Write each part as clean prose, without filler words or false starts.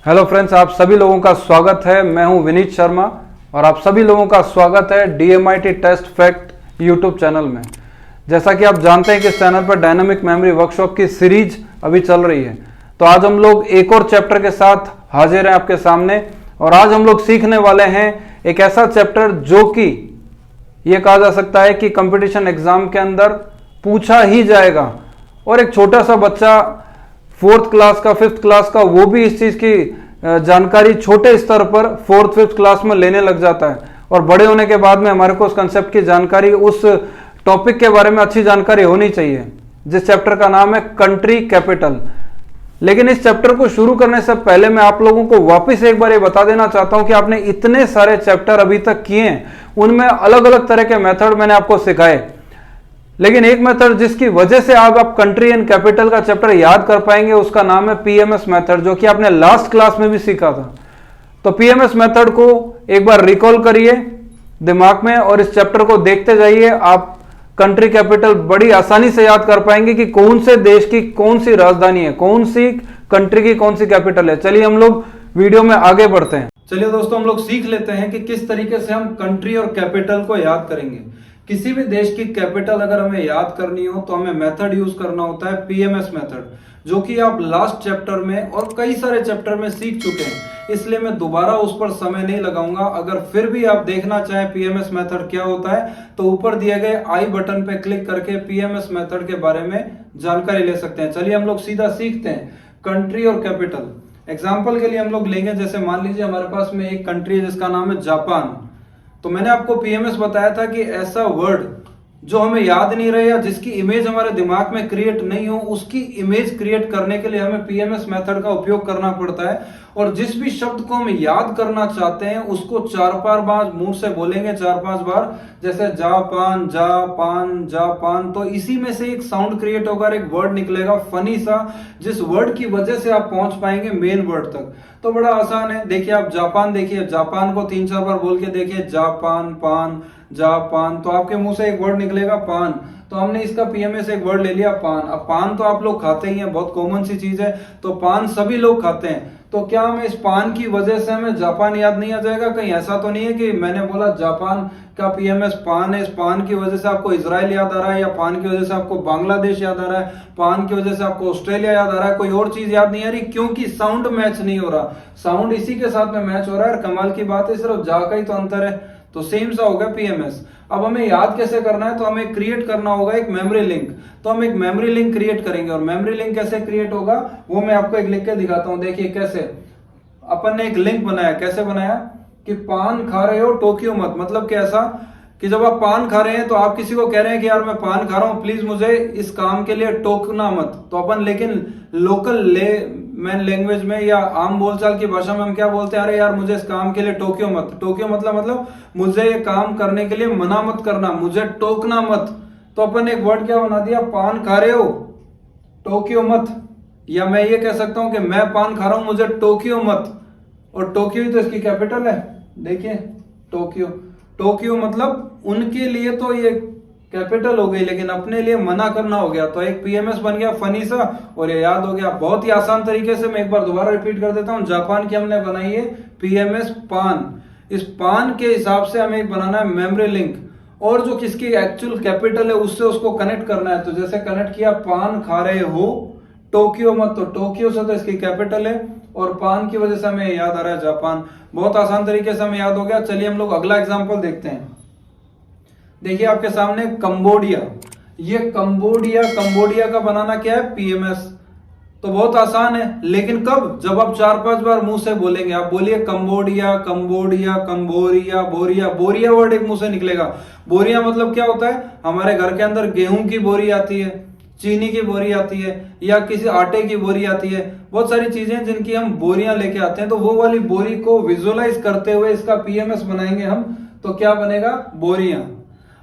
Hello friends, आप सभी लोगों का स्वागत है। मैं हूं विनीत शर्मा और आप सभी लोगों का स्वागत है DMIT test fact YouTube channel में। जैसा कि आप जानते हैं कि इस चैनल पर डायनामिक मेमोरी वर्कशॉप की सीरीज अभी चल रही है, तो आज हम लोग एक और चैप्टर के साथ हाजिर हैं आपके सामने। और आज हम लोग सीखने वाले हैं एक ऐसा चैप्टर जो कि ये कहा जा सकता है कि कंपटीशन एग्जाम के अंदर पूछा ही जाएगा। और एक छोटा सा बच्चा 4th क्लास का 5th क्लास का वो भी इस चीज की जानकारी छोटे स्तर पर 4th 5th क्लास में लेने लग जाता है, और बड़े होने के बाद में हमारे को उस कंसेप्ट की जानकारी, उस टॉपिक के बारे में अच्छी जानकारी होनी चाहिए, जिस चैप्टर का नाम है कंट्री कैपिटल। लेकिन इस चैप्टर को शुरू करने से पहले मैं आप लोगों को वापस एक बार ये बता देना चाहता हूं कि आपने इतने सारे चैप्टर अभी तक किए हैं, उनमें अलग अलग तरह के मेथड मैंने आपको सिखाए, लेकिन एक मेथड जिसकी वजह से आप कंट्री एंड कैपिटल का चैप्टर याद कर पाएंगे उसका नाम है PMS मेथड, जो कि आपने लास्ट क्लास में भी सीखा था। तो PMS मेथड को एक बार रिकॉल करिए दिमाग में और इस चैप्टर को देखते जाइए। आप कंट्री कैपिटल बड़ी आसानी से याद कर पाएंगे कि कौन से देश की कौन सी राजधानी है, कौन सी कंट्री की कौन सी कैपिटल है। चलिए हम लोग वीडियो में आगे बढ़ते हैं। चलिए दोस्तों, हम लोग सीख लेते हैं कि किस तरीके से हम कंट्री और कैपिटल को याद करेंगे। किसी भी देश की कैपिटल अगर हमें याद करनी हो तो हमें मेथड यूज करना होता है PMS मेथड, जो कि आप लास्ट चैप्टर में और कई सारे चैप्टर में सीख चुके हैं, इसलिए मैं दोबारा उस पर समय नहीं लगाऊंगा। अगर फिर भी आप देखना चाहें PMS मेथड क्या होता है तो ऊपर दिए गए आई बटन पे क्लिक करके PMS मेथड के बारे में जानकारी ले सकते हैं। चलिए हम लोग सीधा सीखते हैं कंट्री और कैपिटल। एग्जाम्पल के लिए हम लोग लेंगे, जैसे मान लीजिए हमारे पास में एक कंट्री है जिसका नाम है जापान। तो मैंने आपको PMS बताया था कि ऐसा वर्ड जो हमें याद नहीं रहे या जिसकी इमेज हमारे दिमाग में क्रिएट नहीं हो, उसकी इमेज क्रिएट करने के लिए हमें PMS मेथड का उपयोग करना पड़ता है। और जिस भी शब्द को हम याद करना चाहते हैं उसको 4-5 बार मुंह से बोलेंगे, 4-5 बार, जैसे जापान जापान जापान, तो इसी में से एक साउंड क्रिएट होगा, एक वर्ड निकलेगा फनी सा, जिस वर्ड की वजह से आप पहुंच पाएंगे मेन वर्ड तक। तो बड़ा आसान है। देखिए आप जापान, देखिए जापान को 3-4 बार बोल के देखिए, जापान पान जापान, तो आपके मुंह से एक वर्ड निकलेगा पान। तो हमने इसका PMS एक वर्ड ले लिया पान। अब पान तो आप लोग खाते ही हैं, बहुत कॉमन सी चीज है, तो पान सभी लोग खाते हैं। तो क्या हमें इस पान की वजह से हमें जापान याद नहीं आ जाएगा? कहीं ऐसा तो नहीं है कि मैंने बोला जापान का PMS पान है, इस पान की वजह से आपको इजराइल याद आ रहा है, या पान की वजह से आपको बांग्लादेश याद आ रहा है, पान की वजह से आपको ऑस्ट्रेलिया याद आ रहा है, कोई और चीज याद नहीं आ रही, क्योंकि साउंड मैच नहीं हो रहा। साउंड इसी के साथ में मैच हो रहा है, और कमाल की बात है सिर्फ जा का ही तो अंतर है। तो सेम सा होगा PMS। अब हमें याद कैसे करना है, तो हमें क्रिएट करना होगा एक मेमोरी लिंक। तो हम एक मेमोरी लिंक क्रिएट करेंगे, और मेमोरी लिंक कैसे क्रिएट होगा वो मैं आपको एक लिख के दिखाता हूं। देखिए कैसे अपन ने एक लिंक बनाया। कैसे बनाया कि पान खा रहे हो टोकियो मत, मतलब कि ऐसा कि जब आप पान खा रहे हैं तो आप किसी को कह रहे हैं कि यार मैं पान खा रहा हूं, प्लीज मुझे इस काम के लिए टोकना मत। तो अपन लेकिन लोकल मैन लैंग्वेज में या आम बोलचाल की भाषा में हम क्या बोलते हैं, अरे यार मुझे इस काम के लिए टोकियो मत। टोकियो मतलब मुझे ये काम करने के लिए मना मत करना, मुझे टोकना मत। तो अपन ने एक वर्ड क्या बना दिया, पान खा रहे हो टोकियो मत। या मैं ये कह सकता हूं कि मैं पान खा रहा हूं, मुझे टोकियो मत। और टोक्यो ही तो इसकी कैपिटल है, देखिए टोक्यो। टोक्यो मतलब उनके लिए तो ये कैपिटल हो गई, लेकिन अपने लिए मना करना हो गया। तो एक PMS बन गया फनी सा, और ये याद हो गया बहुत ही आसान तरीके से। मैं एक बार दोबारा रिपीट कर देता हूं। जापान की हमने बनाई है PMS पान। इस पान के हिसाब से हमें बनाना है मेमोरी लिंक, और जो किसकी एक्चुअल कैपिटल है उससे उसको कनेक्ट करना है। तो जैसे कनेक्ट किया, पान खा रहे हो टोक्यो मत, तो टोक्यो से तो इसकी कैपिटल है, और पान की वजह से हमें याद आ रहा है जापान। बहुत आसान तरीके से हमें याद हो गया। चलिए हम लोग अगला एग्जांपल देखते हैं। देखिए आपके सामने कंबोडिया। ये कंबोडिया का बनाना क्या है, PMS। तो बहुत आसान है, लेकिन कब? जब आप 4-5 बार मुंह से बोलेंगे। आप बोलिए कंबोडिया कंबोडिया कंबोरिया बोरिया। बोरिया वर्ड एक मुंह से निकलेगा। बोरिया मतलब क्या होता है, हमारे घर के अंदर गेहूं की बोरी आती है, चीनी की बोरी आती है, या किसी आटे की बोरी आती है, बहुत सारी चीजें जिनकी हम बोरियां लेके आते हैं। तो वो वाली बोरी को विजुअलाइज करते हुए इसका PMS बनाएंगे हम। तो क्या बनेगा, बोरियां।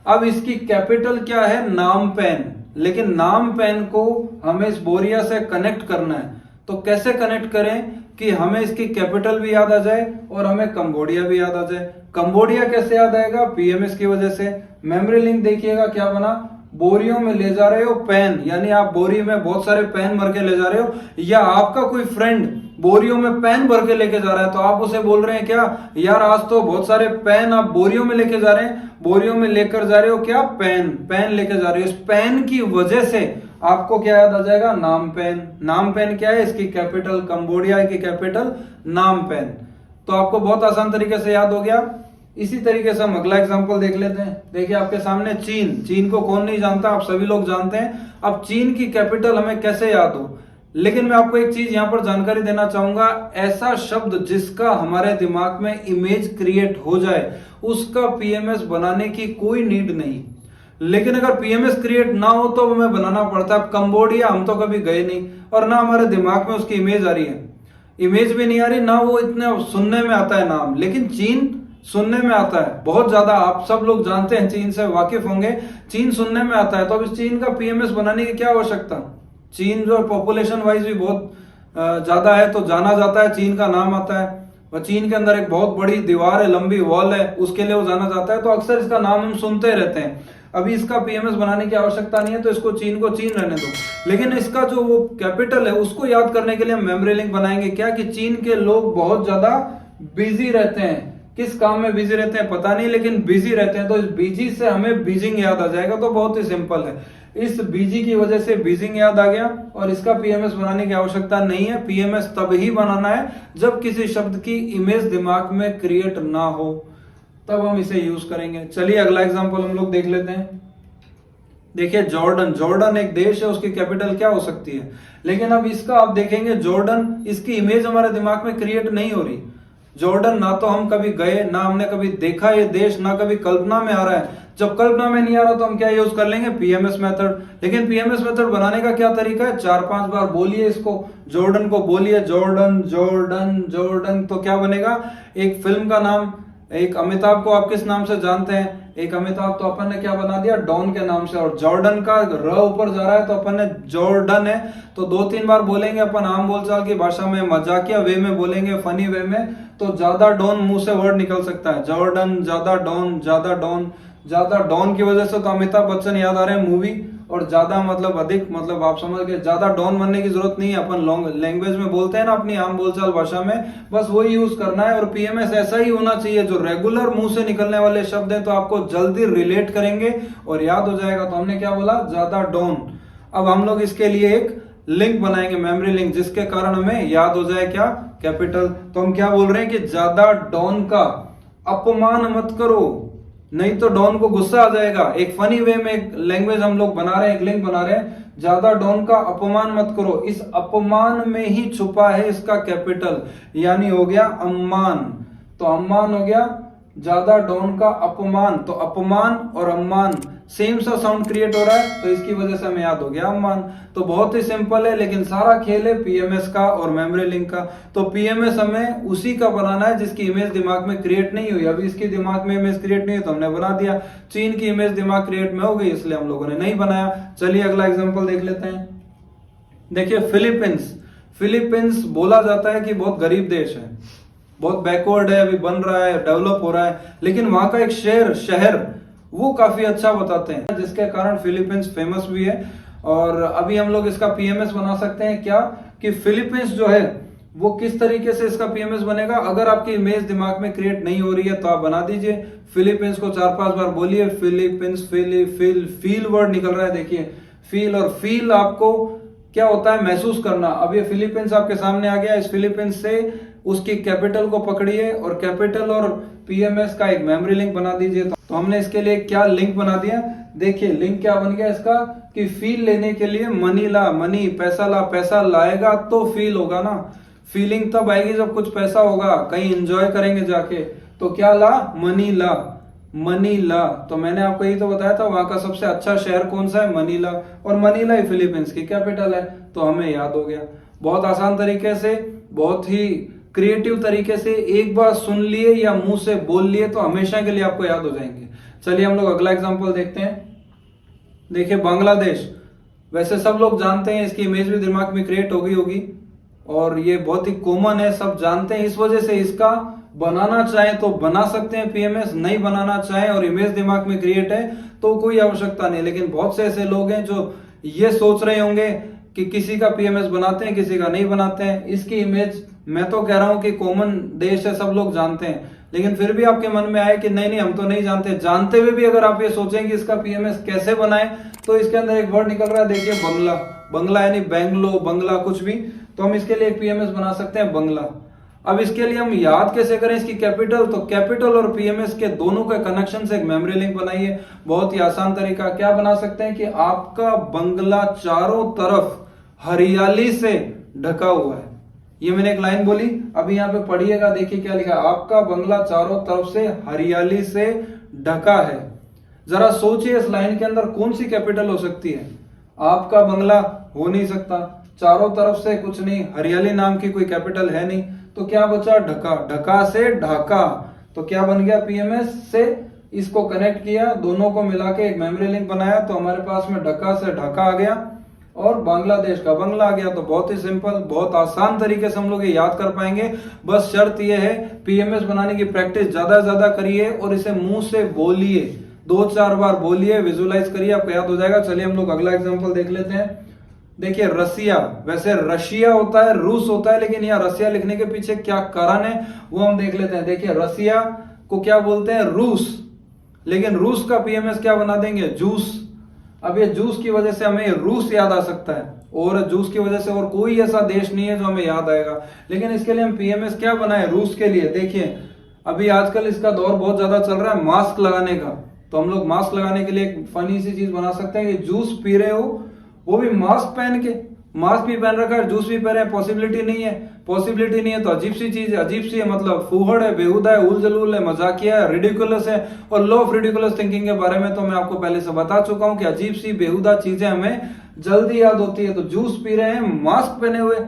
अब इसकी कैपिटल क्या है, नामपैन। लेकिन नामपैन को हमें इस बोरिया से कनेक्ट करना है। तो कैसे कनेक्ट करें कि हमें इसकी कैपिटल भी याद आ जाए और हमें कंबोडिया भी याद आ जाए। कंबोडिया कैसे याद आएगा, PMS की वजह से। मेमोरी लिंक देखिएगा क्या बना, बोरियों में ले जा रहे हो पेन, यानी आप बोरी में बहुत सारे पेन भर के ले जा रहे हो, या आपका कोई फ्रेंड बोरियों में पेन भर के लेके जा रहा है, तो आप उसे बोल रहे हैं क्या, यार आज तो बहुत सारे पेन आप बोरियों में लेके जा रहे हैं, बोरियों में लेकर जा रहे हो क्या, पेन, पेन लेके जा रहे हो। इस पेन की वजह से आपको क्या याद आ जाएगा, नाम पेन। नाम पेन क्या है, इसकी कैपिटल कंबोडिया की कैपिटल नाम पेन। तो आपको बहुत आसान तरीके से याद हो गया। इसी तरीके से हम अगला एग्जांपल देख लेते हैं। देखिए आपके सामने चीन, चीन को कौन नहीं जानता, आप सभी लोग जानते हैं। अब चीन की कैपिटल हमें कैसे याद हो, लेकिन मैं आपको एक चीज यहां पर जानकारी देना चाहूंगा, ऐसा शब्द जिसका हमारे दिमाग में इमेज क्रिएट हो जाए उसका पीएमएस बनाने की कोई नीड नहीं। लेकिन अगर पीएमएस क्रिएट ना हो तो हमें बनाना पड़ता है। अब कंबोडिया हम तो कभी गए नहीं और ना हमारे दिमाग में उसकी इमेज आ रही है, इमेज भी नहीं आ रही, ना वो इतने सुनने में आता है नाम। लेकिन चीन सुनने में आता है बहुत ज्यादा, आप सब लोग जानते हैं, चीन से वाकिफ होंगे, चीन सुनने में आता है। तो अब इस चीन का पीएमएस बनाने की क्या आवश्यकता। चीन जो पॉपुलेशन वाइज भी बहुत ज्यादा है, तो जाना जाता है, चीन का नाम आता है। और चीन के अंदर एक बहुत बड़ी दीवार है, लंबी वॉल है, उसके लिए वो जाना जाता है, तो अक्सर इसका नाम हम सुनते रहते हैं। अभी इसका पीएमएस बनाने की आवश्यकता नहीं है, तो इसको चीन को चीन रहने दो। लेकिन इसका जो वो कैपिटल है उसको याद करने के लिए हम मेमोरी लिंक बनाएंगे क्या, कि चीन के लोग बहुत ज्यादा बिजी रहते हैं। किस काम में बिजी रहते हैं पता नहीं, लेकिन बिजी रहते हैं, तो इस बिजी से हमें बीजिंग याद आ जाएगा। तो बहुत ही सिंपल है, इस बीजी की वजह से बीजिंग याद आ गया और इसका पीएमएस बनाने की आवश्यकता नहीं है। पीएमएस तब ही बनाना है जब किसी शब्द की इमेज दिमाग में क्रिएट ना हो, तब हम इसे यूज करेंगे। चलिए अगला एग्जांपल हम लोग देख लेते हैं। देखिए जॉर्डन, जॉर्डन एक देश है, उसकी कैपिटल क्या हो सकती है। लेकिन अब इसका आप देखेंगे जॉर्डन, इसकी इमेज हमारे दिमाग में क्रिएट नहीं हो रही। जॉर्डन ना तो हम कभी गए, ना हमने कभी देखा ये देश, ना कभी कल्पना में आ रहा है। जब कल्पना में नहीं आ रहा तो हम क्या यूज कर लेंगे, पीएमएस मेथड। लेकिन पीएमएस मेथड बनाने का क्या तरीका है, 4-5 बार बोलिए इसको, जॉर्डन को बोलिए, जॉर्डन जॉर्डन जॉर्डन, तो क्या बनेगा। एक फिल्म का नाम, एक अमिताभ को आप किस नाम से जानते हैं, एक अमिताभ, तो अपन ने क्या बना दिया, डॉन के नाम से। और जॉर्डन का र ऊपर जा रहा है तो अपन ने जॉर्डन है, तो 2-3 बार बोलेंगे अपन आम बोलचाल की भाषा में, मजाकिया वे में बोलेंगे, फनी वे में, तो ज्यादा डॉन मुंह से वर्ड निकल सकता है। जॉर्डन, ज्यादा डॉन, ज्यादा डॉन, ज्यादा डॉन की वजह से तो अमिताभ बच्चन याद आ रहे हैं मूवी, और ज्यादा मतलब अधिक, मतलब आप समझ गए, ज्यादा डॉन बनने की जरूरत नहीं है। अपन लॉन्ग लैंग्वेज में बोलते हैं ना अपनी आम बोलचाल भाषा में, बस वही यूज करना है। और पीएमएस ऐसा ही होना चाहिए, जो रेगुलर मुंह से निकलने वाले शब्द हैं तो आपको जल्दी रिलेट करेंगे और याद हो जाएगा। तो हमने क्या बोला, ज्यादा डॉन। अब हम लोग इसके लिए एक लिंक बनाएंगे, मेमोरी लिंक, जिसके कारण हमें याद हो जाए क्या, कैपिटल। तो हम क्या बोल रहे हैं कि ज्यादा डॉन का अपमान मत करो, नहीं तो डॉन को गुस्सा आ जाएगा। एक फनी वे में एक लैंग्वेज हम लोग बना रहे हैं, एक लिंक बना रहे हैं, ज्यादा डॉन का अपमान मत करो। इस अपमान में ही छुपा है इसका कैपिटल, यानी हो गया अम्मान। तो अम्मान हो गया, ज्यादा डॉन का अपमान, तो अपमान और अम्मान सेम सा साउंड क्रिएट हो रहा है, तो इसकी वजह से हमें याद हो गया अम्मान। तो बहुत ही सिंपल है, लेकिन सारा खेल है पीएमएस का और मेमोरी लिंक का। तो पीएमएस हमें उसी का बनाना है जिसकी इमेज दिमाग में क्रिएट नहीं हुई। अभी इसकी दिमाग में इमेज क्रिएट नहीं हुई तो हमने बना दिया। चीन की इमेज दिमाग क्रिएट में हो गई, इसलिए हम लोगों ने नहीं बनाया। चलिए अगला एग्जाम्पल देख लेते हैं। देखिए फिलीपींस, फिलीपींस बोला जाता है कि बहुत गरीब देश है, बहुत बैकवर्ड है, अभी बन रहा है, डेवलप हो रहा है, लेकिन वहां का एक शहर वो काफी अच्छा बताते हैं, जिसके कारण फिलीपींस फेमस भी है। और अभी हम लोग इसका पीएमएस बना सकते हैं क्या, कि फिलीपींस जो है वो किस तरीके से इसका पीएमएस बनेगा। अगर आपकी इमेज दिमाग में क्रिएट नहीं हो रही है तो आप बना दीजिए। फिलीपींस को 4-5 बार बोलिए, फिलीपींस, फील वर्ड निकल रहा है, देखिए फील। और फील आपको क्या होता है, महसूस करना। अब ये फिलीपींस आपके सामने आ गया, इस फिलीपींस से उसकी कैपिटल को पकड़िए और कैपिटल और पीएमएस का एक मेमोरी लिंक बना दीजिए। तो हमने इसके लिए क्या लिंक बना दिया, देखिए लिंक क्या बन गया इसका, कि फील लेने के लिए मनी ला, मनी पैसा ला, पैसा लाएगा तो फील होगा ना। फीलिंग तब आएगी जब कुछ पैसा होगा, कहीं एंजॉय करेंगे जाके, तो क्या ला, मनी ला, मनीला। तो मैंने आपको यही तो बताया था, वहां का सबसे अच्छा शहर कौन सा है, मनीला, और मनीला ही फिलीपींस की कैपिटल है। तो हमें याद हो गया। बहुत आसान तरीके से, बहुत ही क्रिएटिव तरीके से एक बार सुन लिए या मुंह से बोल लिए तो हमेशा के लिए आपको याद हो जाएंगे। चलिए हम लोग अगला एग्जांपल देखते हैं। देखिए बांग्लादेश, वैसे सब लोग जानते हैं, इसकी इमेज भी दिमाग में क्रिएट हो गई होगी। और ये बहुत ही कॉमन है, सब जानते हैं। इस वजह से इसका बनाना चाहें तो बना सकते हैं पीएमएस, नहीं बनाना चाहें और इमेज दिमाग में क्रिएट है तो कोई आवश्यकता नहीं। लेकिन बहुत से ऐसे लोग हैं जो ये सोच रहे होंगे कि किसी का पीएमएस बनाते हैं, किसी का नहीं बनाते हैं। इसकी इमेज मैं तो कह रहा हूं कि कॉमन देश है, सब लोग जानते हैं, लेकिन फिर भी आपके मन में आए कि नहीं नहीं हम तो नहीं जानते, जानते हुए भी अगर आप ये सोचें कि इसका पीएमएस कैसे बनाएं, तो इसके अंदर एक वर्ड निकल रहा है, देखिए बंगला। बंगला यानी बैंगलो, बंगला कुछ भी, तो हम इसके लिए एक पीएमएस बना सकते हैं बंगला। अब इसके लिए हम याद कैसे करें इसकी कैपिटल, तो कैपिटल और पीएमएस के दोनों के कनेक्शन से एक मेमोरी लिंक बनाइए। बहुत ही आसान तरीका, क्या बना सकते हैं कि आपका बंगला चारों तरफ हरियाली से ढका हुआ है। ये मैंने एक लाइन बोली, अभी यहाँ पे पढ़िएगा, देखिए क्या लिखा, आपका बंगला चारों तरफ से हरियाली से ढका है। जरा सोचिए इस लाइन के अंदर कौन सी कैपिटल हो सकती है। आपका बंगला हो नहीं सकता, चारों तरफ से कुछ नहीं, हरियाली नाम की कोई कैपिटल है नहीं, तो क्या बचा, ढका। ढका से ढाका, तो क्या बन गया, पीएमएस से इसको कनेक्ट किया, दोनों को मिला के एक मेमोरी लिंक बनाया, तो हमारे पास में ढका से ढाका आ गया और बांग्लादेश का बंगला आ गया। तो बहुत ही सिंपल, बहुत आसान तरीके से हम लोग ये याद कर पाएंगे। बस शर्त ये है, पीएमएस बनाने की प्रैक्टिस ज्यादा से ज्यादा करिए और इसे मुंह से बोलिए, 2-4 बार बोलिए, विजुलाइज करिए, आपको याद हो जाएगा। चलिए हम लोग अगला एग्जांपल देख लेते हैं। देखिए रसिया, वैसे रशिया होता है, रूस होता है, लेकिन यहाँ रसिया लिखने के पीछे क्या कारण है वो हम देख लेते हैं। देखिए रसिया को क्या बोलते हैं, रूस, लेकिन रूस का पीएमएस क्या बना देंगे, जूस। अब ये जूस की वजह से हमें रूस याद आ सकता है, और जूस की वजह से और कोई ऐसा देश नहीं है जो हमें याद आएगा, लेकिन इसके लिए हम पीएमएस क्या बनाए, रूस के लिए। देखिए अभी आजकल इसका दौर बहुत ज्यादा चल रहा है मास्क लगाने का, तो हम लोग मास्क लगाने के लिए एक फनी सी चीज बना सकते हैं कि जूस पी रहे हो, वो भी मास्क पहन के, मास्क भी पहन रखा है, जूस भी पी रहे हैं, पॉसिबिलिटी नहीं है। पॉसिबिलिटी नहीं है तो अजीब सी चीज है, अजीब सी है मतलब फूहड़ है, बेहुदा है, उलझुल है, मजाकिया है, रिडिकुलस है। और लॉ ऑफ रिडिकुलस थिंकिंग के बारे में तो मैं आपको पहले से बता चुका हूं कि अजीब सी बेहुदा चीजें हमें जल्दी याद होती है। तो जूस पी रहे हैं मास्क पहने हुए।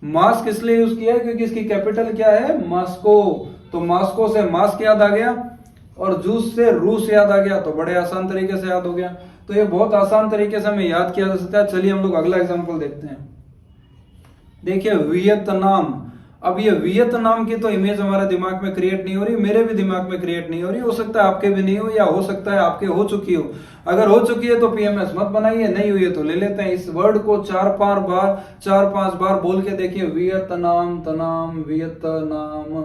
मास्क इसलिए यूज किया है क्योंकि इसकी कैपिटल क्या है, मॉस्को, तो मॉस्को से मास्क याद आ गया और जूस से रूस याद आ गया, तो बड़े आसान तरीके से याद हो गया। तो ये बहुत आसान तरीके से हमें याद किया जा सकता है। चलिए हम लोग अगला एग्जांपल देखते हैं। देखिए वियतनाम। अब ये वियतनाम की तो इमेज हमारे दिमाग में क्रिएट नहीं हो रही, मेरे भी दिमाग में क्रिएट नहीं हो रही, हो सकता है आपके भी नहीं हो, या हो सकता है आपके हो चुकी हो। अगर हो चुकी है तो पीएमएस मत बनाइए, नहीं हुई है तो ले लेते हैं। इस वर्ड को 4-5 बार बोल के देखिए, वियतनाम, तनाम, वियतनाम,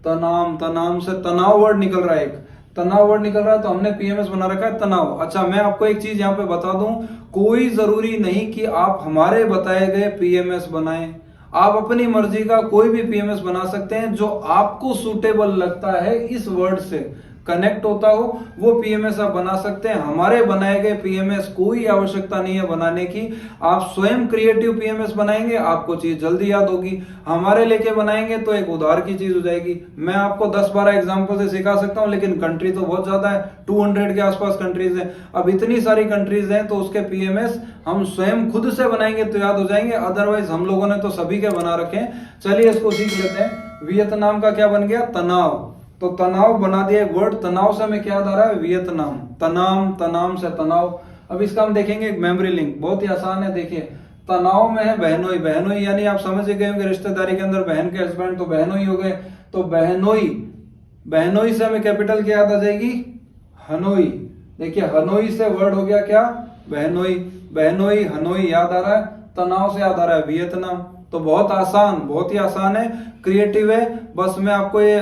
तनाम, तनाम से तनाव वर्ड निकल रहा है, एक तनाव वर्ड निकल रहा है, तो हमने पीएमएस बना रखा है तनाव। अच्छा मैं आपको एक चीज यहाँ पे बता दूं, कोई जरूरी नहीं कि आप हमारे बताए गए पीएमएस बनाएं, आप अपनी मर्जी का कोई भी पीएमएस बना सकते हैं जो आपको सूटेबल लगता है, इस वर्ड से कनेक्ट होता हो, वो पीएमएस आप बना सकते हैं। हमारे बनाए गए पीएमएस कोई आवश्यकता नहीं है बनाने की, आप स्वयं क्रिएटिव पीएमएस बनाएंगे, आपको चीज जल्दी याद होगी। हमारे लेके बनाएंगे तो एक उधार की चीज हो जाएगी। मैं आपको 10-12 एग्जांपल से सिखा सकता हूं, लेकिन कंट्री तो बहुत ज्यादा है, 200 के आसपास कंट्रीज हैं। अब इतनी सारी कंट्रीज हैं तो उसके पीएमएस हम स्वयं खुद से बनाएंगे तो याद हो जाएंगे, अदरवाइज हम लोगों ने तो सभी के बना रखे हैं। चलिए इसको सीख लेते हैं। वियतनाम का क्या बन गया, तनाव, तो तनाव बना दिया एक वर्ड, तनाव से हमें क्या याद आ रहा है, वियतनाम, तनाम, तनाम से तनाव। अब इसका हम देखेंगे एक मेमोरी लिंक, बहुत ही आसान है। देखिए तनाव में है बहनोई, बहनोई यानी आप समझ गए होंगे रिश्तेदारी के अंदर बहन के हस्बैंड, तो बहनोई हो गए, तो बहनोई, बहनोई से हमें कैपिटल क्या याद आ जाएगी, हनोई। देखिए हनोई से वर्ड हो गया क्या, बहनोई, बहनोई, हनोई याद आ रहा है, तनाव से याद आ रहा है वियतनाम। तो बहुत आसान, बहुत ही आसान है, क्रिएटिव है। बस मैं आपको ये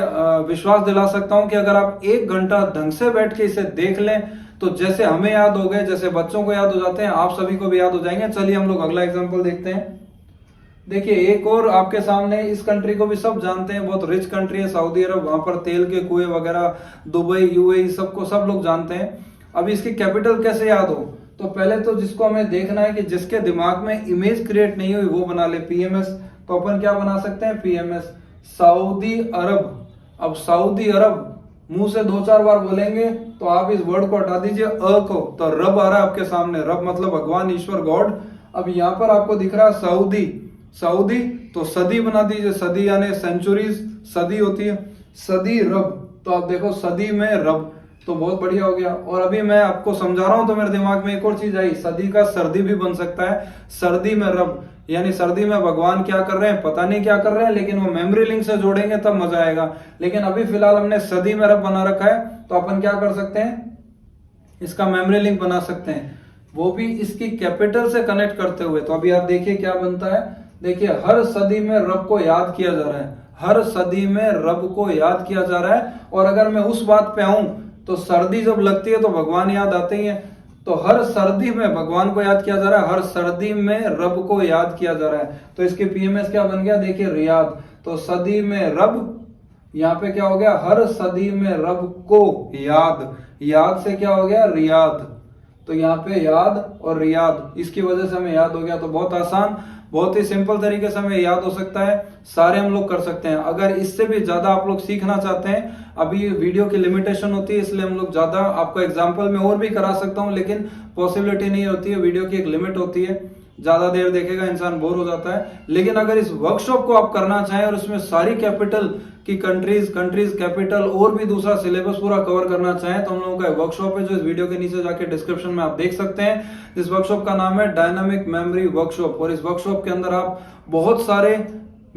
विश्वास दिला सकता हूं कि अगर आप 1 घंटा ढंग से बैठ के इसे देख लें तो जैसे हमें याद हो गए, जैसे बच्चों को याद हो जाते हैं, आप सभी को भी याद हो जाएंगे। चलिए हम लोग अगला एग्जांपल देखते हैं। देखिए एक और आपके सामने, इस कंट्री को भी सब जानते हैं, बहुत रिच कंट्री है सऊदी अरब, वहां पर तेल के कुएं वगैरह, दुबई, यूएई, सबको सब लोग जानते हैं। अब इसकी कैपिटल कैसे याद हो, तो पहले तो जिसको हमें देखना है कि जिसके दिमाग में इमेज क्रिएट नहीं हुई वो बना ले पीएमएस। तो अपन क्या बना सकते हैं, पीएमएस, सऊदी अरब। अब सऊदी अरब मुंह से 2-4 बार बोलेंगे तो आप इस वर्ड को हटा दीजिए, अ को, तो रब आ रहा है आपके सामने, रब मतलब भगवान, ईश्वर, गॉड। अब यहाँ पर आपको दिख रहा है सऊदी, सऊदी, तो सदी बना दीजिए, सदी यानी सेंचुरीज, सदी होती है, सदी रब, तो आप देखो सदी में रब, तो बहुत बढ़िया हो गया। और अभी मैं आपको समझा रहा हूं तो मेरे दिमाग में एक और चीज आई, सदी का सर्दी भी बन सकता है, सर्दी में रब। यानी सर्दी में भगवान क्या कर रहे हैं पता नहीं क्या कर रहे हैं, लेकिन वो मेमोरी लिंक से जोड़ेंगे तब मजा आएगा। लेकिन अभी फिलहाल हमने सदी में रब बना रखा है, तो अपन क्या कर सकते हैं, इसका मेमोरी लिंक बना सकते हैं, वो भी इसकी कैपिटल से कनेक्ट करते हुए। तो अभी आप देखिए क्या बनता है, देखिए हर सदी में रब को याद किया जा रहा है, हर सदी में रब को याद किया जा रहा है। और अगर मैं उस बात पे आऊं तो सर्दी जब लगती है तो भगवान याद आते ही हैं, तो हर सर्दी में भगवान को याद किया जा रहा है, हर सर्दी में रब को याद किया जा रहा है। तो इसके पीएमएस क्या बन गया, देखिए रियाद। तो सदी में रब, यहाँ पे क्या हो गया, हर सदी में रब को याद, याद से क्या हो गया, रियाद। तो यहाँ पे याद और रियाद, इसकी वजह से हमें याद हो गया। तो बहुत आसान, बहुत ही सिंपल तरीके से हमें याद हो सकता है, सारे हम लोग कर सकते हैं। अगर इससे भी ज्यादा आप लोग सीखना चाहते हैं, अभी वीडियो की लिमिटेशन होती है, इसलिए हम लोग ज्यादा आपको एग्जांपल में और भी करा सकता हूं, लेकिन पॉसिबिलिटी नहीं होती है, वीडियो की एक लिमिट होती है, ज्यादा देर देखेगा इंसान बोर हो जाता है। लेकिन अगर इस वर्कशॉप को आप करना चाहें और उसमें सारी कैपिटल की कंट्रीज कैपिटल और भी दूसरा सिलेबस पूरा कवर करना चाहें, तो हम लोगों का वर्कशॉप है जो इस वीडियो के नीचे जाके डिस्क्रिप्शन में आप देख सकते हैं। इस वर्कशॉप का नाम है डायनामिक मेमोरी वर्कशॉप, और इस वर्कशॉप के अंदर आप बहुत सारे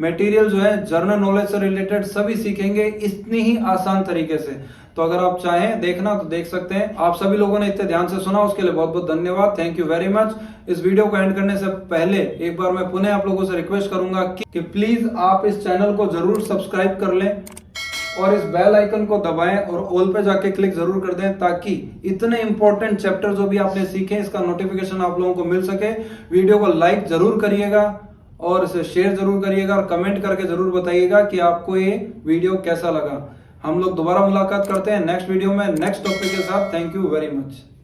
मटेरियल जो है जनरल नॉलेज से रिलेटेड सभी सीखेंगे इतनी ही आसान तरीके से। तो अगर आप चाहें देखना तो देख सकते हैं। आप सभी लोगों ने इतने ध्यान से सुना, उसके लिए बहुत बहुत धन्यवाद, थैंक यू वेरी मच। इस वीडियो को एंड करने से पहले एक बार मैं पुनः आप लोगों से रिक्वेस्ट करूंगा कि प्लीज आप इस चैनल को जरूर सब्सक्राइब कर लें और इस बेल आइकन को दबाएं और ऑल पे जाके क्लिक जरूर कर दें, ताकि इतने इंपॉर्टेंट चैप्टर जो भी आपने सीखे इसका नोटिफिकेशन आप लोगों को मिल सके। वीडियो को लाइक जरूर करिएगा और इसे शेयर जरूर करिएगा और कमेंट करके जरूर बताइएगा कि आपको ये वीडियो कैसा लगा। हम लोग दोबारा मुलाकात करते हैं नेक्स्ट वीडियो में नेक्स्ट टॉपिक के साथ। Thank you very much.